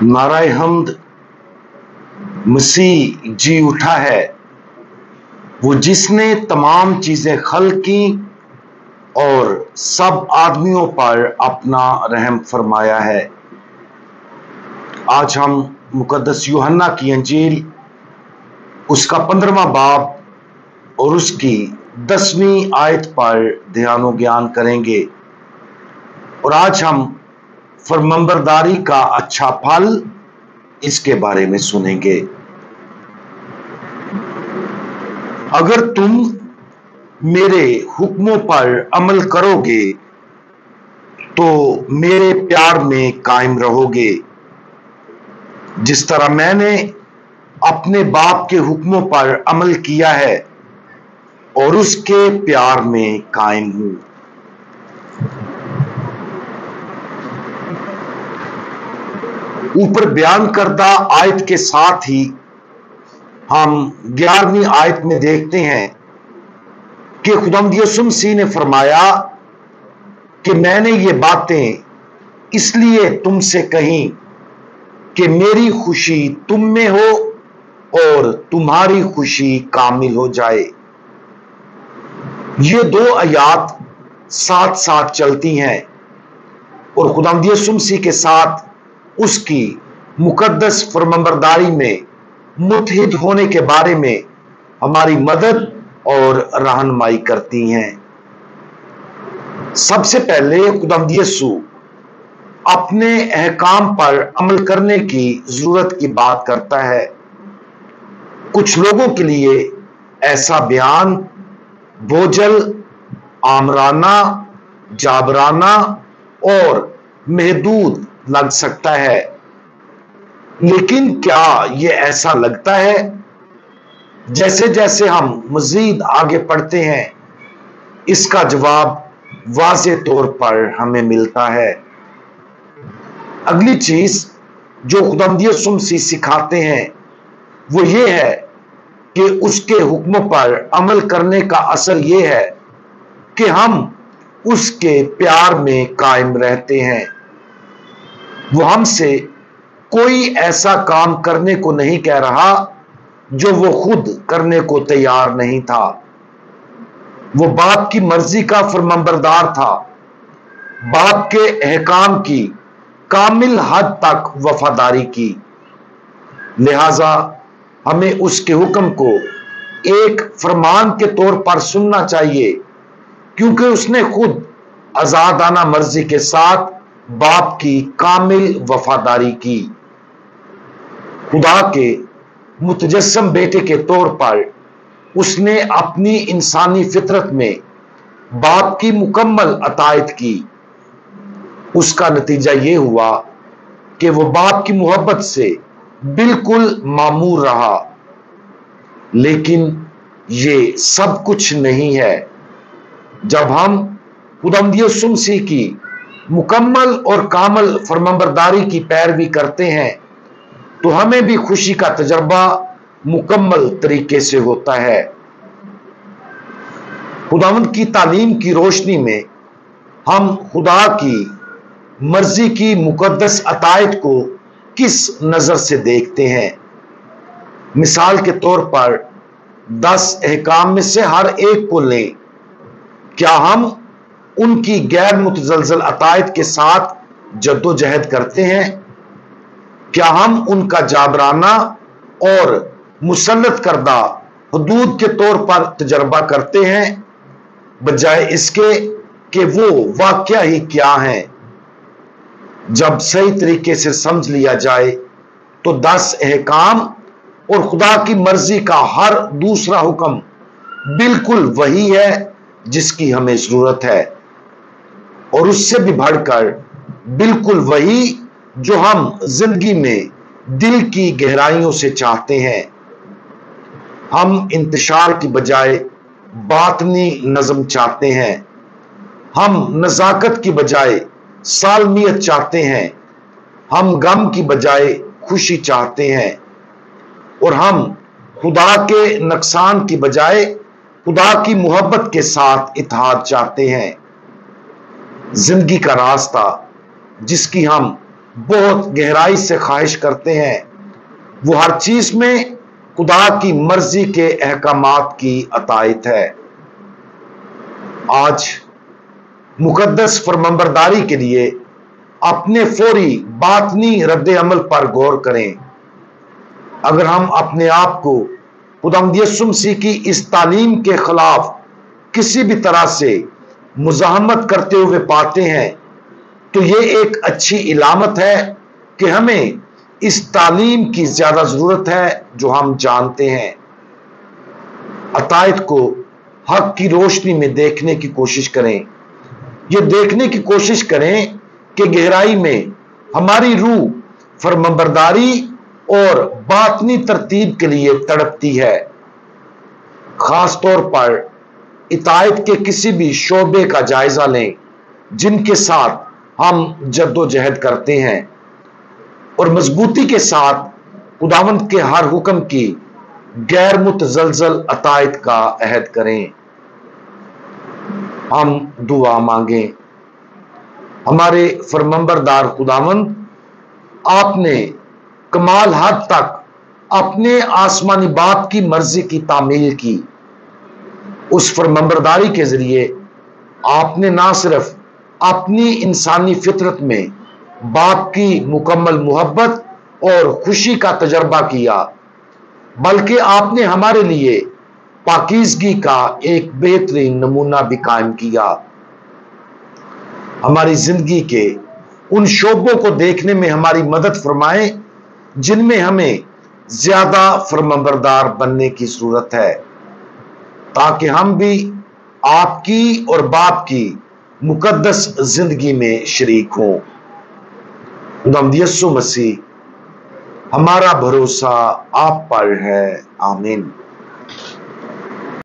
नाराए हमद, मसीह जी उठा है, वो जिसने तमाम चीजें खल्क की और सब आदमियों पर अपना रहम फरमाया है। आज हम मुकद्दस यूहन्ना की अंजील उसका 15वां बाब और उसकी 10वीं आयत पर ध्यान व ज्ञान करेंगे। और आज हम फरमाबरदारी का अच्छा फल इसके बारे में सुनेंगे। अगर तुम मेरे हुक्मों पर अमल करोगे तो मेरे प्यार में कायम रहोगे, जिस तरह मैंने अपने बाप के हुक्मों पर अमल किया है और उसके प्यार में कायम हूं। ऊपर बयान करदा आयत के साथ ही हम 11वीं आयत में देखते हैं कि खुदावंद यीशु मसीह ने फरमाया कि मैंने ये बातें इसलिए तुमसे कही कि मेरी खुशी तुम में हो और तुम्हारी खुशी कामिल हो जाए। ये दो आयत साथ साथ चलती हैं और खुदावंद यीशु मसीह के साथ उसकी मुकद्दस फरमाबरदारी में मुत्तहिद होने के बारे में हमारी मदद और रहनुमाई करती हैं। सबसे पहले खुदावंद यीशु अपने अहकाम पर अमल करने की जरूरत की बात करता है। कुछ लोगों के लिए ऐसा बयान बोझल, आमराना, जाबराना और महदूद लग सकता है, लेकिन क्या यह ऐसा लगता है? जैसे जैसे हम मजीद आगे बढ़ते हैं इसका जवाब वाज़े तौर पर हमें मिलता है। अगली चीज जो खुदावंद यीशु मसीह सिखाते हैं वो ये है कि उसके हुक्मों पर अमल करने का असर ये है कि हम उसके प्यार में कायम रहते हैं। वो हमसे कोई ऐसा काम करने को नहीं कह रहा जो वो खुद करने को तैयार नहीं था। वो बाप की मर्जी का फरमाबरदार था, बाप के अहकाम की कामिल हद तक वफादारी की। लिहाजा हमें उसके हुक्म को एक फरमान के तौर पर सुनना चाहिए, क्योंकि उसने खुद आजादाना मर्जी के साथ बाप की कामिल वफादारी की। खुदा के मुतजस्सम बेटे के तौर पर उसने अपनी इंसानी फितरत में बाप की मुकम्मल अतायत की। उसका नतीजा यह हुआ कि वो बाप की मोहब्बत से बिल्कुल मामूर रहा। लेकिन ये सब कुछ नहीं है। जब हम खुदावंद यीशु मसीह की मुकम्मल और कामल फरमाबरदारी की पैरवी करते हैं तो हमें भी खुशी का तजर्बा मुकम्मल तरीके से होता है। खुदावंद की तालीम की रोशनी में हम खुदा की मर्जी की मुकद्दस अतायत को किस नजर से देखते हैं? मिसाल के तौर पर 10 अहकाम में से हर एक को लें। क्या हम उनकी गैर मुतजलजल अतायत के साथ जद्दोजहद करते हैं? क्या हम उनका जाबराना और मुसल्लत करदा हदूद के तौर पर तजर्बा करते हैं, बजाय इसके कि वो वाकया ही क्या है? जब सही तरीके से समझ लिया जाए तो 10 अहकाम और खुदा की मर्जी का हर दूसरा हुक्म बिल्कुल वही है जिसकी हमें जरूरत है, और उससे भी बढ़कर बिल्कुल वही जो हम जिंदगी में दिल की गहराइयों से चाहते हैं। हम इंतशार की बजाय बातनी नज़म चाहते हैं। हम नजाकत की बजाय सालमियत चाहते हैं। हम गम की बजाय खुशी चाहते हैं, और हम खुदा के नुकसान की बजाय खुदा की मोहब्बत के साथ इत्तेहाद चाहते हैं। जिंदगी का रास्ता जिसकी हम बहुत गहराई से ख्वाहिश करते हैं वो हर चीज में खुदा की मर्जी के अहकामात की अतायत है। आज मुकद्दस फरमाबरदारी के लिए अपने फौरी बातनी रद्द अमल पर गौर करें। अगर हम अपने आप को खुदावंद यीशु मसीह की इस तालीम के खिलाफ किसी भी तरह से मुज़ाहमत करते हुए पाते हैं तो ये एक अच्छी इलामत है कि हमें इस तालीम की ज्यादा जरूरत है जो हम जानते हैं। अतायत को हक की रोशनी में देखने की कोशिश करें। ये देखने की कोशिश करें कि गहराई में हमारी रूह फरमाबरदारी और बातनी तरतीब के लिए तड़पती है। खास तौर पर इतायत के किसी भी शोबे का जायजा लें जिनके साथ हम जद्दोजहद करते हैं और मजबूती के साथ खुदावंद के हर हुक्म की गैर मुतजलजल अतायत का अहद करें। हम दुआ मांगें। हमारे फरमाबरदार खुदावंद, आपने कमाल हद तक अपने आसमानी बाप की मर्जी की तामील की। उस फरमाबरदारी के जरिए आपने ना सिर्फ अपनी इंसानी फितरत में बाप की मुकम्मल मोहब्बत और खुशी का तजर्बा किया, बल्कि आपने हमारे लिए पाकीज़गी का एक बेहतरीन नमूना भी कायम किया। हमारी जिंदगी के उन शोबों को देखने में हमारी मदद फरमाएं जिनमें हमें ज्यादा फरमाबरदार बनने की जरूरत है, ताकि हम भी आपकी और बाप की मुकद्दस जिंदगी में शरीक हों। खुदावंद यीशु मसीह, हमारा भरोसा आप पर है। आमीन।